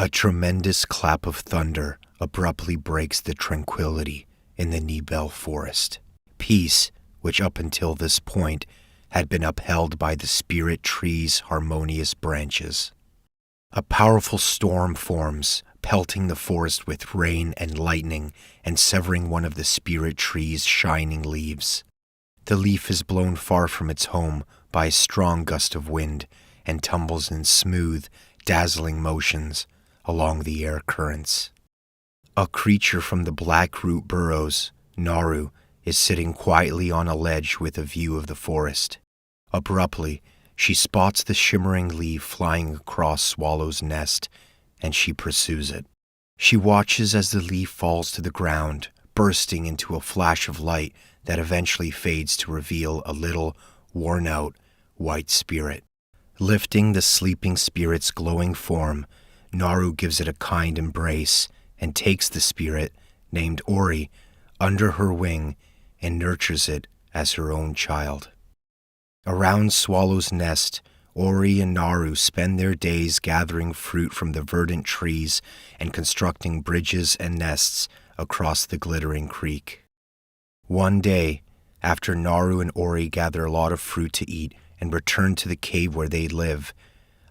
A tremendous clap of thunder abruptly breaks the tranquility in the Nibel forest. Peace, which up until this point had been upheld by the spirit tree's harmonious branches. A powerful storm forms, pelting the forest with rain and lightning and severing one of the spirit tree's shining leaves. The leaf is blown far from its home by a strong gust of wind and tumbles in smooth, dazzling motions along the air currents. A creature from the black root burrows, Naru, is sitting quietly on a ledge with a view of the forest. Abruptly, she spots the shimmering leaf flying across Swallow's nest, and she pursues it. She watches as the leaf falls to the ground, bursting into a flash of light that eventually fades to reveal a little, worn-out, white spirit. Lifting the sleeping spirit's glowing form, Naru gives it a kind embrace and takes the spirit, named Ori, under her wing and nurtures it as her own child. Around Swallow's nest, Ori and Naru spend their days gathering fruit from the verdant trees and constructing bridges and nests across the glittering creek. One day, after Naru and Ori gather a lot of fruit to eat and return to the cave where they live,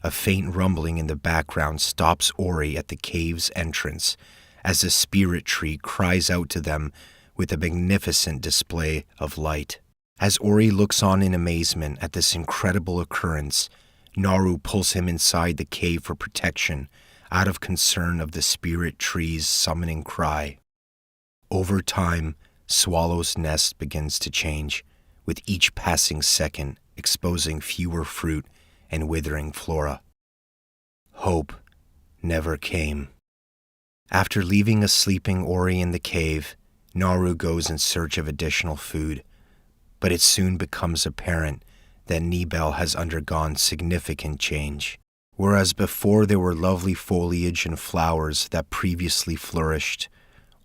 a faint rumbling in the background stops Ori at the cave's entrance as the spirit tree cries out to them with a magnificent display of light. As Ori looks on in amazement at this incredible occurrence, Naru pulls him inside the cave for protection, out of concern of the spirit tree's summoning cry. Over time, Swallow's nest begins to change, with each passing second exposing fewer fruit and withering flora. Hope never came. After leaving a sleeping Ori in the cave, Naru goes in search of additional food, but it soon becomes apparent that Nibel has undergone significant change. Whereas before there were lovely foliage and flowers that previously flourished,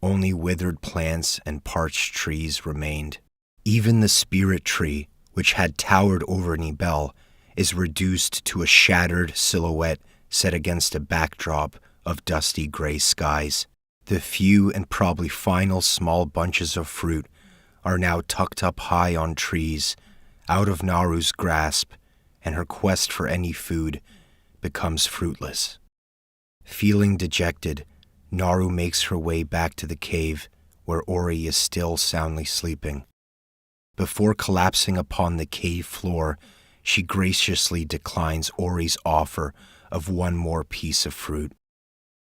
only withered plants and parched trees remained. Even the spirit tree, which had towered over Nibel, is reduced to a shattered silhouette set against a backdrop of dusty gray skies. The few and probably final small bunches of fruit are now tucked up high on trees, out of Naru's grasp, and her quest for any food becomes fruitless. Feeling dejected, Naru makes her way back to the cave where Ori is still soundly sleeping. Before collapsing upon the cave floor, she graciously declines Ori's offer of one more piece of fruit.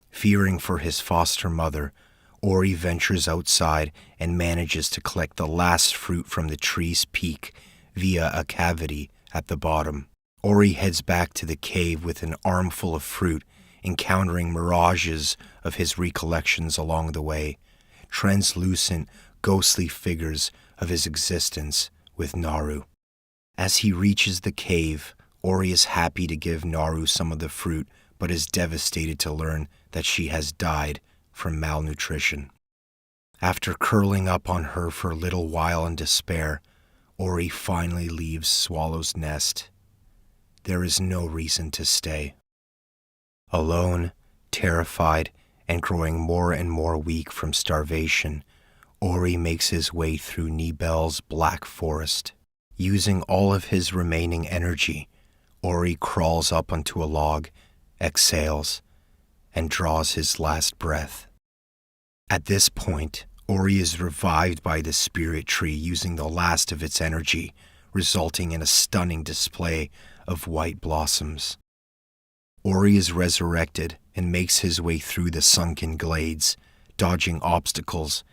Fearing for his foster mother, Ori ventures outside and manages to collect the last fruit from the tree's peak via a cavity at the bottom. Ori heads back to the cave with an armful of fruit, encountering mirages of his recollections along the way, translucent, ghostly figures of his existence with Naru. As he reaches the cave, Ori is happy to give Naru some of the fruit, but is devastated to learn that she has died from malnutrition. After curling up on her for a little while in despair, Ori finally leaves Swallow's nest. There is no reason to stay. Alone, terrified, and growing more and more weak from starvation, Ori makes his way through Nibel's black forest. Using all of his remaining energy, Ori crawls up onto a log, exhales, and draws his last breath. At this point, Ori is revived by the spirit tree using the last of its energy, resulting in a stunning display of white blossoms. Ori is resurrected and makes his way through the sunken glades, dodging obstacles,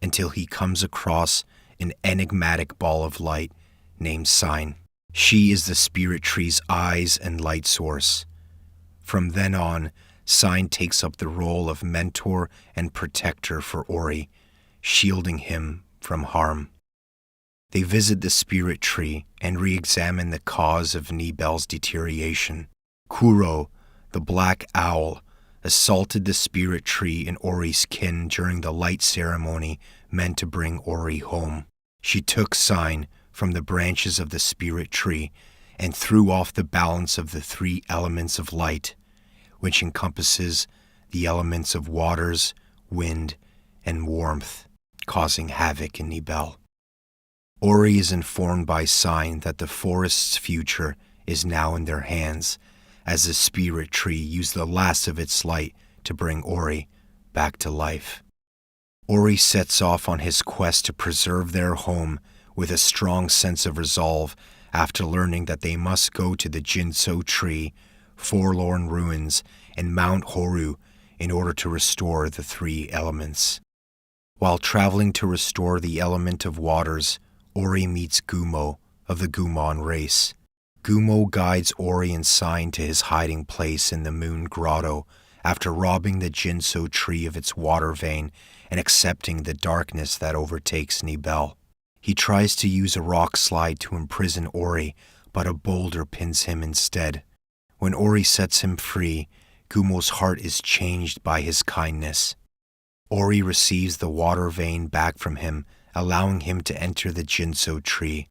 until he comes across an enigmatic ball of light named Sign. She is the spirit tree's eyes and light source. From then on, Sign takes up the role of mentor and protector for Ori, shielding him from harm. They visit the spirit tree and re-examine the cause of Nibel's deterioration. Kuro, the black owl, assaulted the spirit tree and Ori's kin during the light ceremony meant to bring Ori home. She took Sign from the branches of the spirit tree and threw off the balance of the three elements of light, which encompasses the elements of waters, wind, and warmth, causing havoc in Nibel. Ori is informed by sign that the forest's future is now in their hands, as the spirit tree used the last of its light to bring Ori back to life. Ori sets off on his quest to preserve their home with a strong sense of resolve after learning that they must go to the Jinso tree, forlorn ruins, and Mount Horu in order to restore the three elements. While traveling to restore the element of waters, Ori meets Gumo of the Gumon race. Gumo guides Ori and Sign to his hiding place in the Moon Grotto after robbing the Jinso tree of its water vein and accepting the darkness that overtakes Nibel. He tries to use a rock slide to imprison Ori, but a boulder pins him instead. When Ori sets him free, Gumo's heart is changed by his kindness. Ori receives the water vein back from him, allowing him to enter the Jinso tree.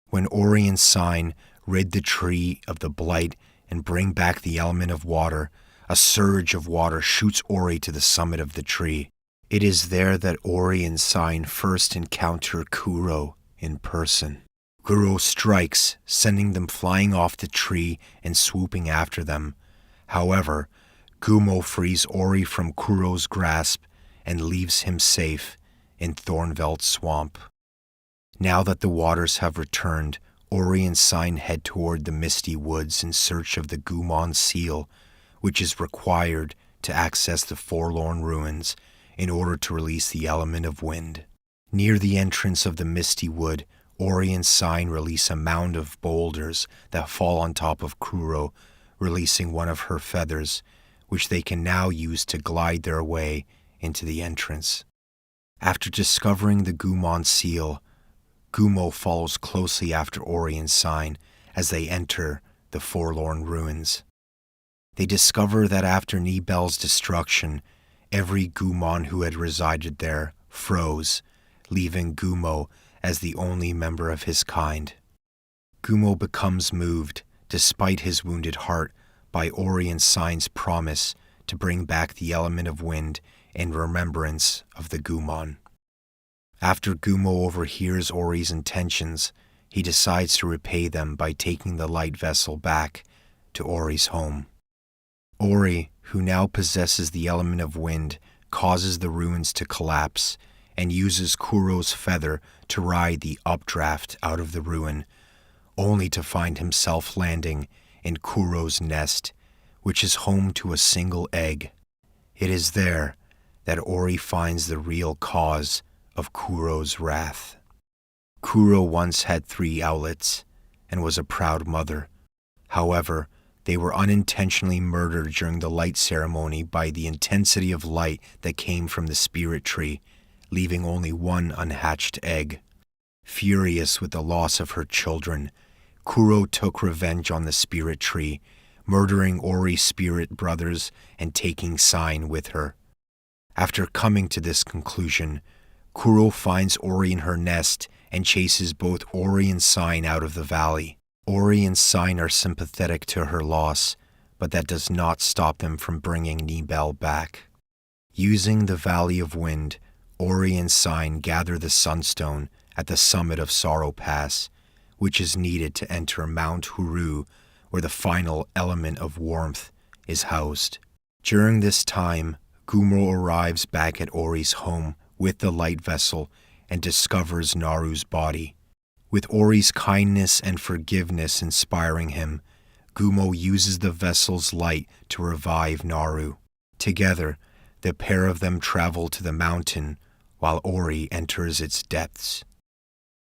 When Ori and Sign rid the tree of the blight and bring back the element of water, a surge of water shoots Ori to the summit of the tree. It is there that Ori and Sign first encounter Kuro in person. Kuro strikes, sending them flying off the tree and swooping after them. However, Gumo frees Ori from Kuro's grasp and leaves him safe in Thornveld Swamp. Now that the waters have returned, Ori and Sign head toward the misty woods in search of the Gumon seal, which is required to access the forlorn ruins in order to release the element of wind. Near the entrance of the misty wood, Ori and Sign release a mound of boulders that fall on top of Kuro, releasing one of her feathers, which they can now use to glide their way into the entrance. After discovering the Gumon seal, Gumo follows closely after Ori and Sign as they enter the forlorn ruins. They discover that after Nibel's destruction, every Gumon who had resided there froze, leaving Gumo as the only member of his kind. Gumo becomes moved, despite his wounded heart, by Ori and Sign's promise to bring back the element of wind in remembrance of the Gumon. After Gumo overhears Ori's intentions, he decides to repay them by taking the light vessel back to Ori's home. Ori, who now possesses the element of wind, causes the ruins to collapse and uses Kuro's feather to ride the updraft out of the ruin, only to find himself landing in Kuro's nest, which is home to a single egg. It is there that Ori finds the real cause of Kuro's wrath. Kuro once had 3 owlets and was a proud mother. However, they were unintentionally murdered during the light ceremony by the intensity of light that came from the spirit tree, leaving only one unhatched egg. Furious with the loss of her children, Kuro took revenge on the spirit tree, murdering Ori's spirit brothers and taking Sign with her. After coming to this conclusion, Kuro finds Ori in her nest and chases both Ori and Sign out of the valley. Ori and Sign are sympathetic to her loss, but that does not stop them from bringing Nibel back. Using the Valley of Wind, Ori and Sign gather the Sunstone at the summit of Sorrow Pass, which is needed to enter Mount Horu, where the final element of warmth is housed. During this time, Gumo arrives back at Ori's home with the light vessel and discovers Naru's body. With Ori's kindness and forgiveness inspiring him, Gumo uses the vessel's light to revive Naru. Together, the pair of them travel to the mountain while Ori enters its depths.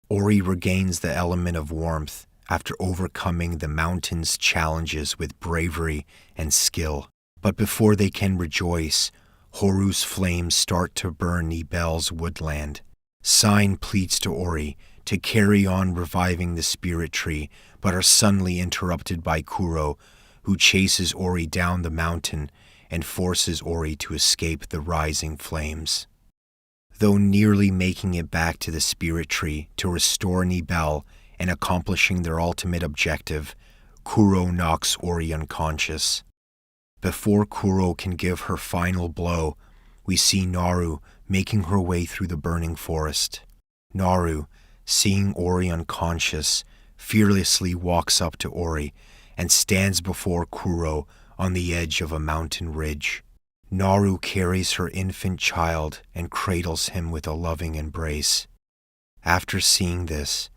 Ori regains the element of warmth after overcoming the mountain's challenges with bravery and skill. But before they can rejoice, Horu's flames start to burn Nibel's woodland. Sign pleads to Ori to carry on reviving the spirit tree, but are suddenly interrupted by Kuro, who chases Ori down the mountain and forces Ori to escape the rising flames. Though nearly making it back to the spirit tree to restore Nibel and accomplishing their ultimate objective, Kuro knocks Ori unconscious. Before Kuro can give her final blow, we see Naru making her way through the burning forest. Naru, seeing Ori unconscious, fearlessly walks up to Ori and stands before Kuro on the edge of a mountain ridge. Naru carries her infant child and cradles him with a loving embrace. After seeing this,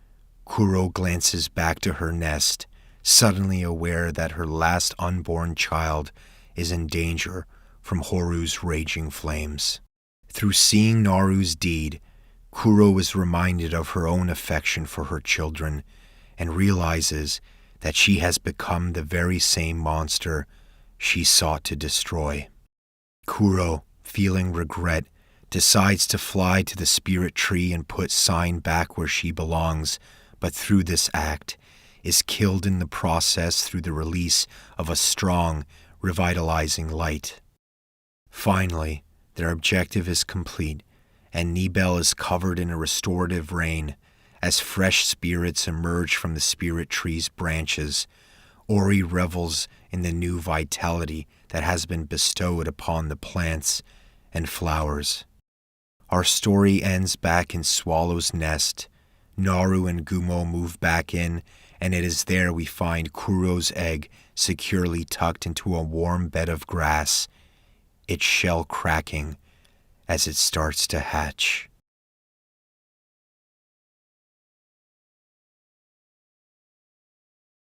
Kuro glances back to her nest, suddenly aware that her last unborn child is in danger from Horu's raging flames. Through seeing Naru's deed, Kuro is reminded of her own affection for her children and realizes that she has become the very same monster she sought to destroy. Kuro, feeling regret, decides to fly to the spirit tree and put Sign back where she belongs, but through this act is killed in the process through the release of a strong, revitalizing light. Finally, their objective is complete, and Nibel is covered in a restorative rain. As fresh spirits emerge from the spirit tree's branches, Ori revels in the new vitality that has been bestowed upon the plants and flowers. Our story ends back in Swallow's Nest. Naru and Gumo move back in, and it is there we find Kuro's egg securely tucked into a warm bed of grass, its shell cracking as it starts to hatch.